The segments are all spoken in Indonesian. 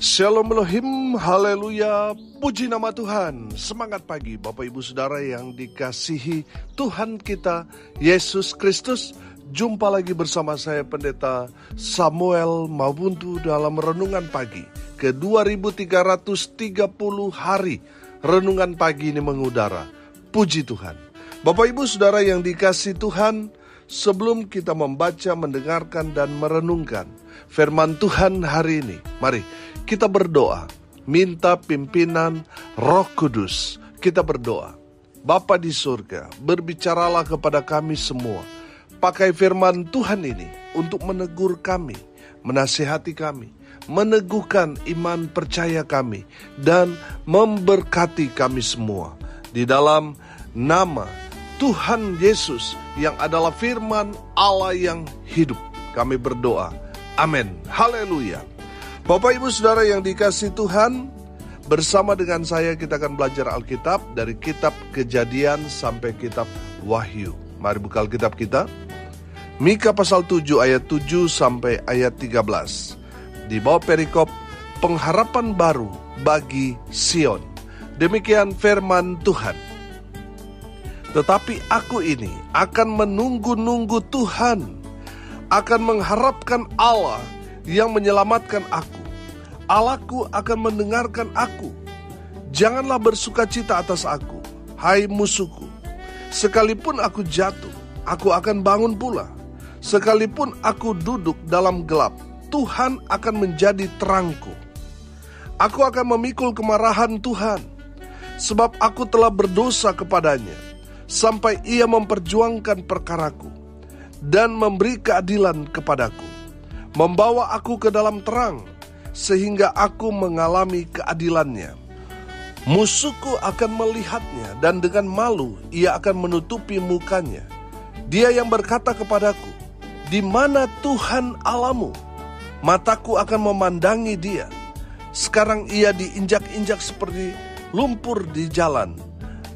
Shalom Elohim, haleluya, puji nama Tuhan. Semangat pagi Bapak Ibu Saudara yang dikasihi Tuhan kita Yesus Kristus. Jumpa lagi bersama saya Pendeta Samuel Mabuntu dalam Renungan Pagi ke 2330 hari. Renungan pagi ini mengudara. Puji Tuhan. Bapak Ibu Saudara yang dikasihi Tuhan, sebelum kita membaca, mendengarkan, dan merenungkan firman Tuhan hari ini, mari kita berdoa, minta pimpinan Roh Kudus. Kita berdoa. Bapa di surga, berbicaralah kepada kami semua. Pakai firman Tuhan ini untuk menegur kami, menasihati kami, meneguhkan iman percaya kami, dan memberkati kami semua. Di dalam nama Tuhan Yesus yang adalah firman Allah yang hidup, kami berdoa. Amin. Haleluya. Bapak Ibu Saudara yang dikasihi Tuhan, bersama dengan saya kita akan belajar Alkitab dari kitab Kejadian sampai kitab Wahyu. Mari buka Alkitab kita. Mika pasal 7 ayat 7 sampai ayat 13. Di bawah perikop pengharapan baru bagi Sion. Demikian firman Tuhan. Tetapi aku ini akan menunggu-nunggu Tuhan, akan mengharapkan Allah yang menyelamatkan aku. Allahku akan mendengarkan aku. Janganlah bersukacita atas aku, hai musuhku. Sekalipun aku jatuh, aku akan bangun pula. Sekalipun aku duduk dalam gelap, Tuhan akan menjadi terangku. Aku akan memikul kemarahan Tuhan, sebab aku telah berdosa kepadanya, sampai ia memperjuangkan perkaraku dan memberi keadilan kepadaku, membawa aku ke dalam terang, sehingga aku mengalami keadilannya. Musuhku akan melihatnya, dan dengan malu ia akan menutupi mukanya. Dia yang berkata kepadaku, di mana Tuhan Allahmu? Mataku akan memandangi dia. Sekarang ia diinjak-injak seperti lumpur di jalan.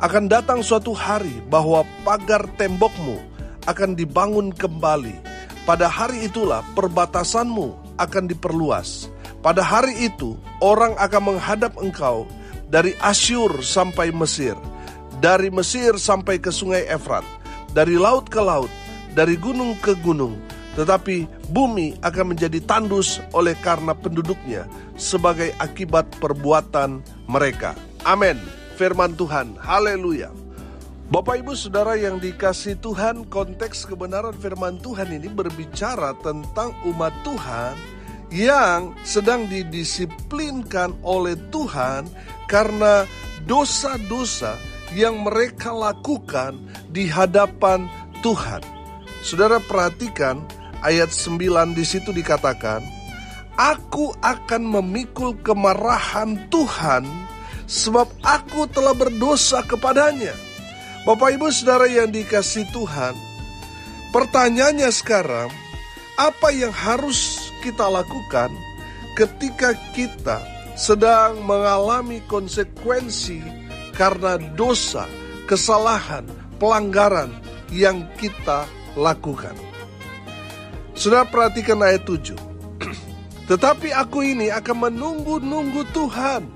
Akan datang suatu hari bahwa pagar tembokmu akan dibangun kembali. Pada hari itulah perbatasanmu akan diperluas. Pada hari itu orang akan menghadap engkau dari Asyur sampai Mesir, dari Mesir sampai ke sungai Efrat, dari laut ke laut, dari gunung ke gunung. Tetapi bumi akan menjadi tandus oleh karena penduduknya sebagai akibat perbuatan mereka. Amin. Firman Tuhan. Haleluya. Bapak Ibu Saudara yang dikasihi Tuhan, konteks kebenaran firman Tuhan ini berbicara tentang umat Tuhan yang sedang didisiplinkan oleh Tuhan karena dosa-dosa yang mereka lakukan di hadapan Tuhan. Saudara perhatikan ayat 9, di situ dikatakan, aku akan memikul kemarahan Tuhan sebab aku telah berdosa kepadanya. Bapak Ibu Saudara yang dikasihi Tuhan, pertanyaannya sekarang, apa yang harus kita lakukan ketika kita sedang mengalami konsekuensi karena dosa, kesalahan, pelanggaran yang kita lakukan? Saudara perhatikan ayat 7. Tetapi aku ini akan menunggu-nunggu Tuhan,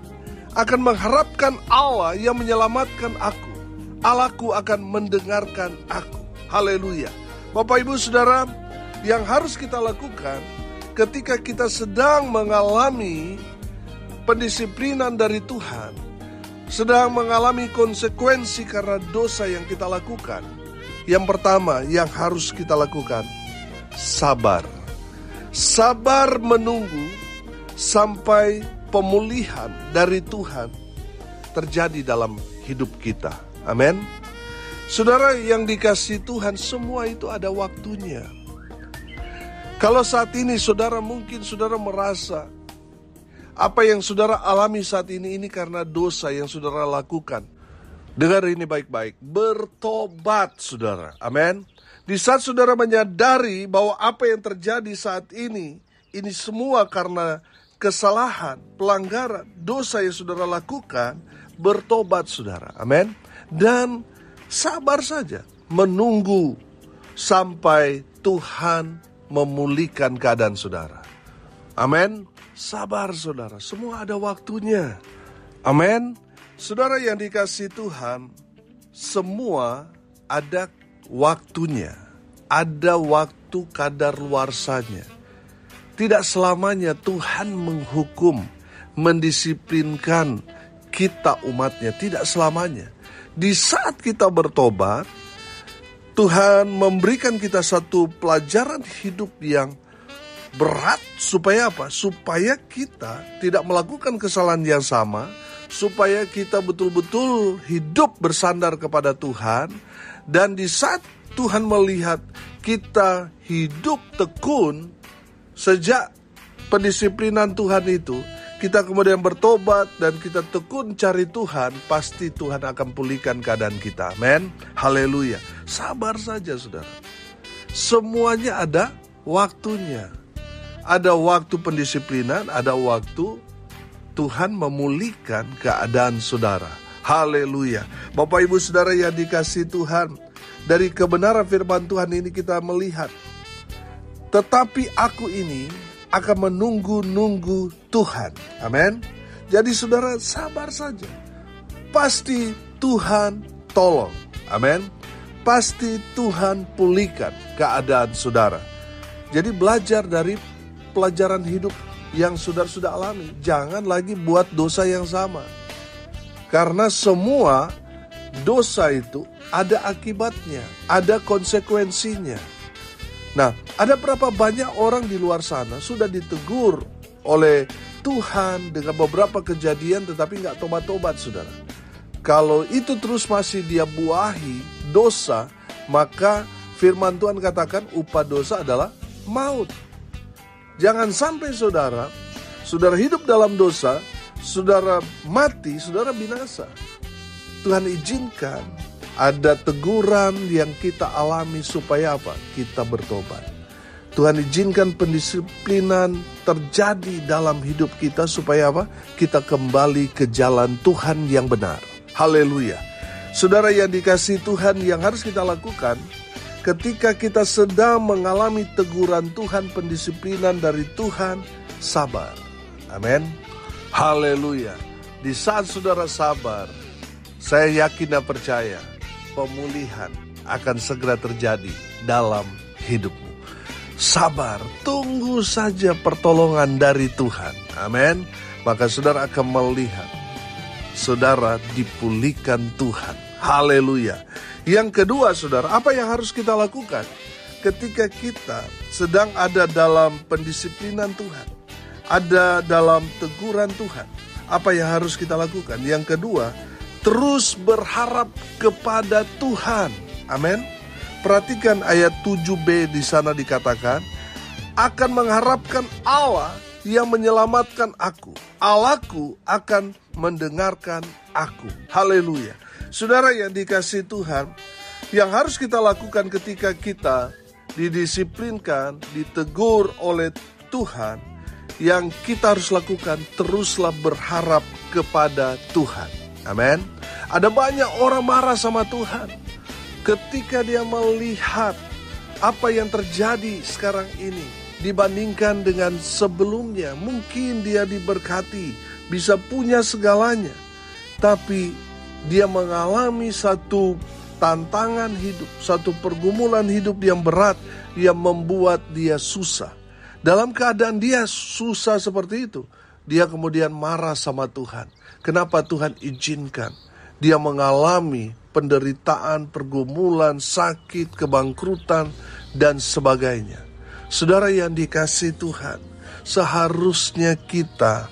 akan mengharapkan Allah yang menyelamatkan aku. Allahku akan mendengarkan aku. Haleluya. Bapak Ibu Saudara, yang harus kita lakukan ketika kita sedang mengalami pendisiplinan dari Tuhan, sedang mengalami konsekuensi karena dosa yang kita lakukan, yang pertama yang harus kita lakukan, sabar. Sabar menunggu sampai pemulihan dari Tuhan terjadi dalam hidup kita. Amin. Saudara yang dikasihi Tuhan, semua itu ada waktunya. Kalau saat ini saudara mungkin saudara merasa apa yang saudara alami saat ini karena dosa yang saudara lakukan. Dengar ini baik-baik, bertobat saudara. Amin. Di saat saudara menyadari bahwa apa yang terjadi saat ini semua karena kesalahan, pelanggaran, dosa yang saudara lakukan, bertobat saudara. Amin. Dan sabar saja, menunggu sampai Tuhan memulihkan keadaan saudara. Amin. Sabar saudara, semua ada waktunya. Amin. Saudara yang dikasihi Tuhan, semua ada waktunya. Ada waktu kadaluarsanya. Tidak selamanya Tuhan menghukum, mendisiplinkan kita umatnya. Tidak selamanya. Di saat kita bertobat, Tuhan memberikan kita satu pelajaran hidup yang berat. Supaya apa? Supaya kita tidak melakukan kesalahan yang sama. Supaya kita betul-betul hidup bersandar kepada Tuhan. Dan di saat Tuhan melihat kita hidup tekun sejak pendisiplinan Tuhan itu, kita kemudian bertobat dan kita tekun cari Tuhan, pasti Tuhan akan pulihkan keadaan kita. Amin. Haleluya. Sabar saja saudara. Semuanya ada waktunya. Ada waktu pendisiplinan, ada waktu Tuhan memulihkan keadaan saudara. Haleluya. Bapak ibu saudara yang dikasihi Tuhan, dari kebenaran firman Tuhan ini kita melihat, tetapi aku ini akan menunggu-nunggu Tuhan. Amin. Jadi saudara sabar saja. Pasti Tuhan tolong. Amin. Pasti Tuhan pulihkan keadaan saudara. Jadi belajar dari pelajaran hidup yang saudara sudah alami. Jangan lagi buat dosa yang sama. Karena semua dosa itu ada akibatnya, ada konsekuensinya. Nah, ada berapa banyak orang di luar sana sudah ditegur oleh Tuhan dengan beberapa kejadian tetapi gak tobat-tobat saudara. Kalau itu terus masih dia buahi dosa, maka firman Tuhan katakan upah dosa adalah maut. Jangan sampai saudara hidup dalam dosa, saudara mati, saudara binasa. Tuhan izinkan ada teguran yang kita alami supaya apa? Kita bertobat. Tuhan izinkan pendisiplinan terjadi dalam hidup kita supaya apa? Kita kembali ke jalan Tuhan yang benar. Haleluya. Saudara yang dikasihi Tuhan, yang harus kita lakukan ketika kita sedang mengalami teguran Tuhan, pendisiplinan dari Tuhan, sabar. Amin. Haleluya. Di saat saudara sabar, saya yakin dan percaya pemulihan akan segera terjadi dalam hidupmu. Sabar, tunggu saja pertolongan dari Tuhan. Amin. Maka saudara akan melihat saudara dipulihkan Tuhan. Haleluya. Yang kedua saudara, apa yang harus kita lakukan ketika kita sedang ada dalam pendisiplinan Tuhan, ada dalam teguran Tuhan? Apa yang harus kita lakukan? Yang kedua, terus berharap kepada Tuhan. Amin. Perhatikan ayat 7b di sana dikatakan, akan mengharapkan Allah yang menyelamatkan aku. Allahku akan mendengarkan aku. Haleluya. Saudara yang dikasihi Tuhan, yang harus kita lakukan ketika kita didisiplinkan, ditegur oleh Tuhan, yang kita harus lakukan, teruslah berharap kepada Tuhan. Amin. Ada banyak orang marah sama Tuhan ketika dia melihat apa yang terjadi sekarang ini dibandingkan dengan sebelumnya. Mungkin dia diberkati, bisa punya segalanya, tapi dia mengalami satu tantangan hidup, satu pergumulan hidup yang berat yang membuat dia susah. Dalam keadaan dia susah seperti itu, dia kemudian marah sama Tuhan. Kenapa Tuhan izinkan dia mengalami penderitaan, pergumulan, sakit, kebangkrutan, dan sebagainya? Saudara yang dikasihi Tuhan, seharusnya kita,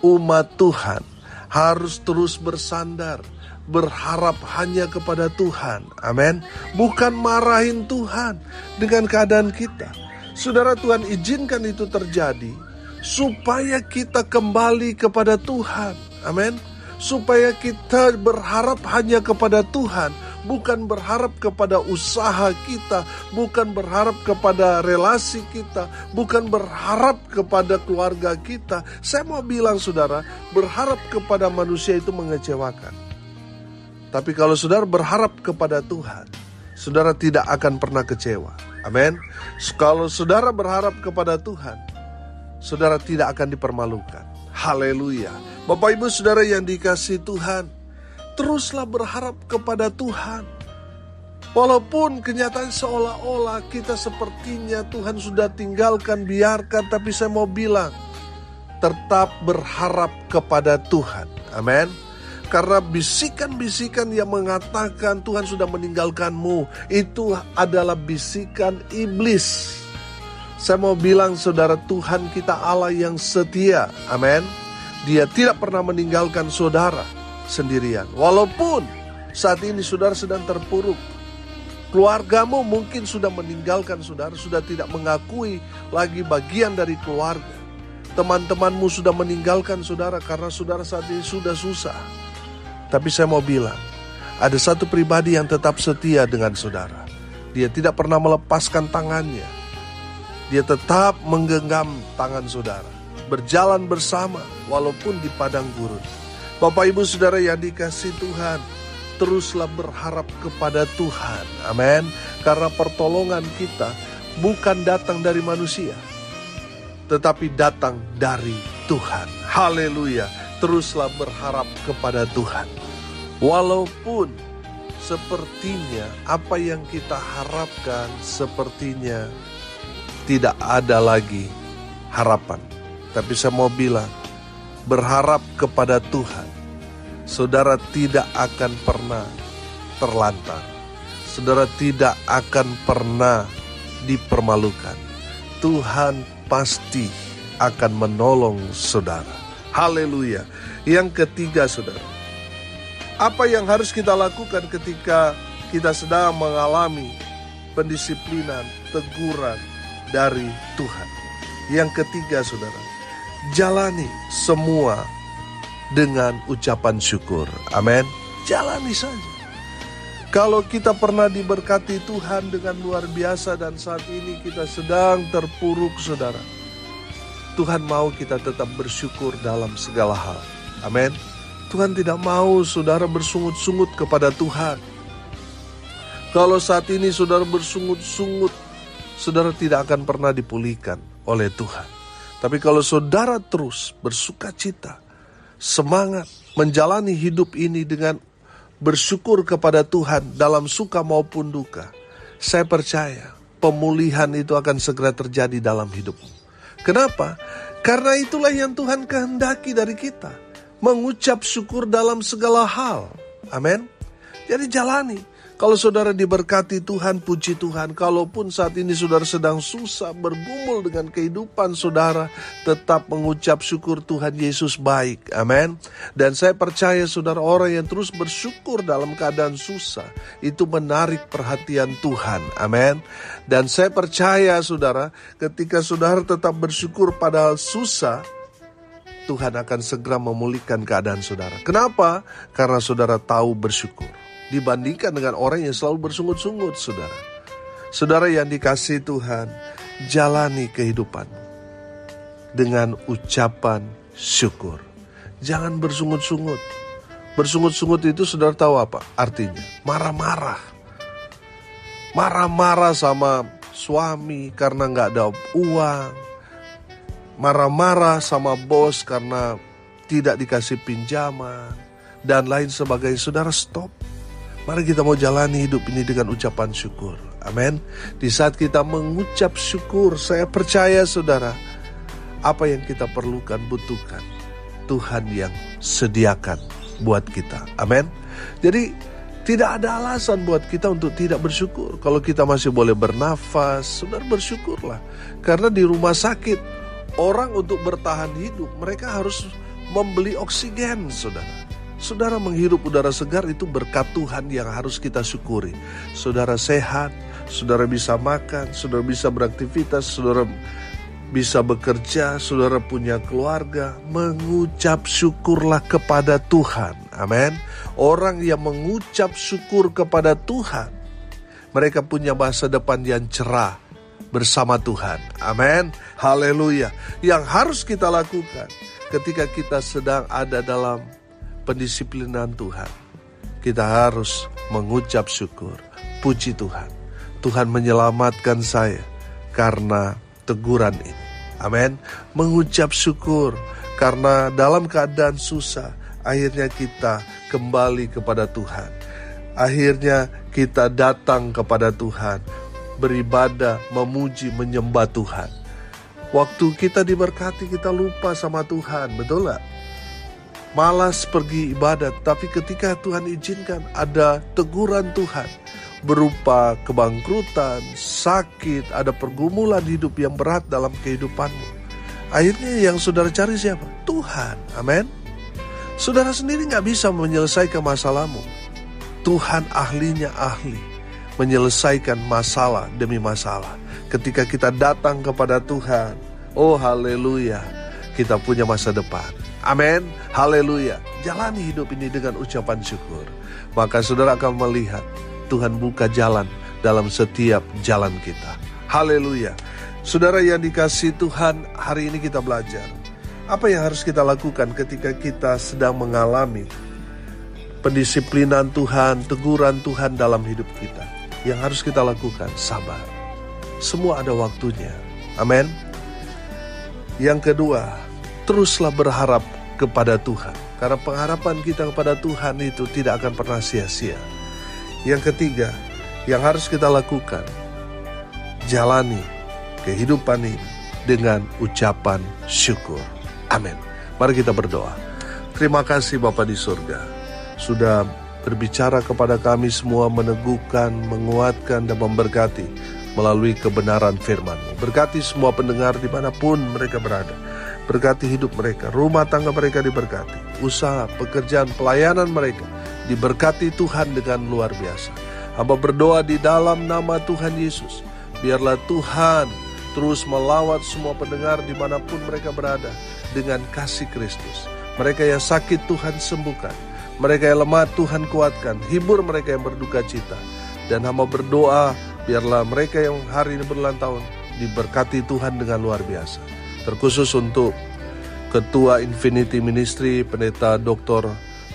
umat Tuhan, harus terus bersandar, berharap hanya kepada Tuhan. Amin. Bukan marahin Tuhan dengan keadaan kita. Saudara, Tuhan izinkan itu terjadi supaya kita kembali kepada Tuhan. Amin. Supaya kita berharap hanya kepada Tuhan, bukan berharap kepada usaha kita, bukan berharap kepada relasi kita, bukan berharap kepada keluarga kita. Saya mau bilang saudara, berharap kepada manusia itu mengecewakan. Tapi kalau saudara berharap kepada Tuhan, saudara tidak akan pernah kecewa. Amin. Kalau saudara berharap kepada Tuhan, saudara tidak akan dipermalukan. Haleluya. Bapak Ibu Saudara yang dikasihi Tuhan, teruslah berharap kepada Tuhan. Walaupun kenyataan seolah-olah kita sepertinya Tuhan sudah tinggalkan, biarkan, tapi saya mau bilang, tetap berharap kepada Tuhan. Amin. Karena bisikan-bisikan yang mengatakan Tuhan sudah meninggalkanmu, itu adalah bisikan iblis. Saya mau bilang saudara, Tuhan kita Allah yang setia. Amin. Dia tidak pernah meninggalkan saudara sendirian. Walaupun saat ini saudara sedang terpuruk, keluargamu mungkin sudah meninggalkan saudara, sudah tidak mengakui lagi bagian dari keluarga. Teman-temanmu sudah meninggalkan saudara karena saudara saat ini sudah susah. Tapi saya mau bilang, ada satu pribadi yang tetap setia dengan saudara. Dia tidak pernah melepaskan tangannya. Dia tetap menggenggam tangan saudara, berjalan bersama walaupun di padang gurun. Bapak Ibu Saudara yang dikasihi Tuhan, teruslah berharap kepada Tuhan. Amin. Karena pertolongan kita bukan datang dari manusia, tetapi datang dari Tuhan. Haleluya. Teruslah berharap kepada Tuhan. Walaupun sepertinya apa yang kita harapkan sepertinya tidak ada lagi harapan. Tapi saya mau bilang, berharap kepada Tuhan, saudara tidak akan pernah terlantar. Saudara tidak akan pernah dipermalukan. Tuhan pasti akan menolong saudara. Haleluya. Yang ketiga saudara, apa yang harus kita lakukan ketika kita sedang mengalami pendisiplinan, teguran dari Tuhan? Yang ketiga saudara, jalani semua dengan ucapan syukur. Amin. Jalani saja. Kalau kita pernah diberkati Tuhan dengan luar biasa dan saat ini kita sedang terpuruk saudara, Tuhan mau kita tetap bersyukur dalam segala hal. Amin. Tuhan tidak mau saudara bersungut-sungut kepada Tuhan. Kalau saat ini saudara bersungut-sungut, saudara tidak akan pernah dipulihkan oleh Tuhan. Tapi kalau saudara terus bersukacita, semangat menjalani hidup ini dengan bersyukur kepada Tuhan dalam suka maupun duka, saya percaya pemulihan itu akan segera terjadi dalam hidupmu. Kenapa? Karena itulah yang Tuhan kehendaki dari kita, mengucap syukur dalam segala hal. Amin. Jadi jalani. Kalau saudara diberkati Tuhan, puji Tuhan. Kalaupun saat ini saudara sedang susah, bergumul dengan kehidupan saudara, tetap mengucap syukur, Tuhan Yesus baik. Amin. Dan saya percaya saudara, orang yang terus bersyukur dalam keadaan susah, itu menarik perhatian Tuhan. Amin. Dan saya percaya saudara, ketika saudara tetap bersyukur padahal susah, Tuhan akan segera memulihkan keadaan saudara. Kenapa? Karena saudara tahu bersyukur. Dibandingkan dengan orang yang selalu bersungut-sungut, saudara. Saudara yang dikasihi Tuhan, jalani kehidupan dengan ucapan syukur. Jangan bersungut-sungut. Bersungut-sungut itu saudara tahu apa artinya? Marah-marah. Marah-marah sama suami karena gak ada uang. Marah-marah sama bos karena tidak dikasih pinjaman. Dan lain sebagainya. Saudara stop. Mari kita mau jalani hidup ini dengan ucapan syukur. Amin. Di saat kita mengucap syukur, saya percaya saudara, apa yang kita perlukan, butuhkan, Tuhan yang sediakan buat kita. Amin. Jadi tidak ada alasan buat kita untuk tidak bersyukur. Kalau kita masih boleh bernafas, saudara bersyukurlah. Karena di rumah sakit, orang untuk bertahan hidup, mereka harus membeli oksigen, saudara. Saudara menghirup udara segar itu berkat Tuhan yang harus kita syukuri. Saudara sehat, saudara bisa makan, saudara bisa beraktivitas, saudara bisa bekerja, saudara punya keluarga. Mengucap syukurlah kepada Tuhan. Amin. Orang yang mengucap syukur kepada Tuhan, mereka punya masa depan yang cerah bersama Tuhan. Amin. Haleluya. Yang harus kita lakukan ketika kita sedang ada dalam pendisiplinan Tuhan, kita harus mengucap syukur. Puji Tuhan, Tuhan menyelamatkan saya karena teguran ini. Amin. Mengucap syukur karena dalam keadaan susah, akhirnya kita kembali kepada Tuhan. Akhirnya kita datang kepada Tuhan, beribadah, memuji, menyembah Tuhan. Waktu kita diberkati, kita lupa sama Tuhan, betul gak? Malas pergi ibadat, tapi ketika Tuhan izinkan ada teguran Tuhan berupa kebangkrutan, sakit, ada pergumulan hidup yang berat dalam kehidupanmu. Akhirnya yang saudara cari siapa? Tuhan, amin. Saudara sendiri gak bisa menyelesaikan masalahmu. Tuhan ahlinya ahli menyelesaikan masalah demi masalah. Ketika kita datang kepada Tuhan, oh haleluya, kita punya masa depan. Amin, haleluya. Jalani hidup ini dengan ucapan syukur. Maka saudara akan melihat Tuhan buka jalan dalam setiap jalan kita. Haleluya. Saudara yang dikasihi Tuhan, hari ini kita belajar apa yang harus kita lakukan ketika kita sedang mengalami pendisiplinan Tuhan, teguran Tuhan dalam hidup kita. Yang harus kita lakukan, sabar. Semua ada waktunya. Amin. Yang kedua, teruslah berharap kepada Tuhan. Karena pengharapan kita kepada Tuhan itu tidak akan pernah sia-sia. Yang ketiga, yang harus kita lakukan, jalani kehidupan ini dengan ucapan syukur. Amin. Mari kita berdoa. Terima kasih Bapa di surga, sudah berbicara kepada kami semua, meneguhkan, menguatkan, dan memberkati melalui kebenaran firman-Mu. Berkati semua pendengar dimanapun mereka berada. Berkati hidup mereka, rumah tangga mereka diberkati, usaha, pekerjaan, pelayanan mereka diberkati Tuhan dengan luar biasa. Hamba berdoa di dalam nama Tuhan Yesus, biarlah Tuhan terus melawat semua pendengar dimanapun mereka berada dengan kasih Kristus. Mereka yang sakit Tuhan sembuhkan, mereka yang lemah Tuhan kuatkan, hibur mereka yang berduka cita. Dan hamba berdoa biarlah mereka yang hari ini berulang tahun diberkati Tuhan dengan luar biasa. Terkhusus untuk Ketua Infinity Ministry, Pendeta Dr.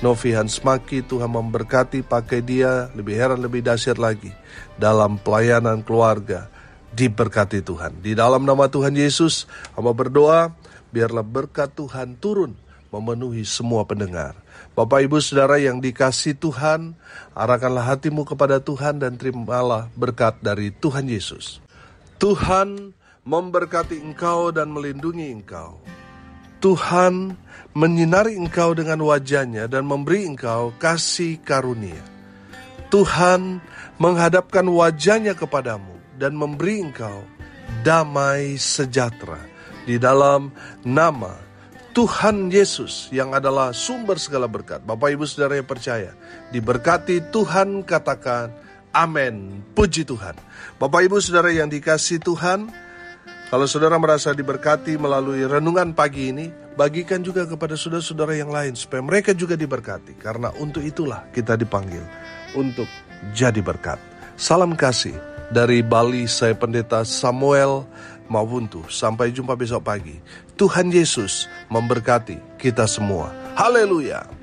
Novi Hansmaki, Tuhan memberkati, pakai dia lebih heran, lebih dahsyat lagi dalam pelayanan keluarga. Diberkati Tuhan. Di dalam nama Tuhan Yesus, hamba berdoa, biarlah berkat Tuhan turun memenuhi semua pendengar. Bapak Ibu Saudara yang dikasihi Tuhan, arahkanlah hatimu kepada Tuhan dan terimalah berkat dari Tuhan Yesus. Tuhan memberkati engkau dan melindungi engkau. Tuhan menyinari engkau dengan wajah-Nya dan memberi engkau kasih karunia. Tuhan menghadapkan wajah-Nya kepadamu dan memberi engkau damai sejahtera. Di dalam nama Tuhan Yesus yang adalah sumber segala berkat. Bapak Ibu Saudara yang percaya, diberkati Tuhan, katakan amin. Puji Tuhan. Bapak Ibu Saudara yang dikasihi Tuhan, kalau saudara merasa diberkati melalui renungan pagi ini, bagikan juga kepada saudara-saudara yang lain supaya mereka juga diberkati. Karena untuk itulah kita dipanggil untuk jadi berkat. Salam kasih dari Bali, saya Pendeta Samuel Mawuntu. Sampai jumpa besok pagi. Tuhan Yesus memberkati kita semua. Haleluya.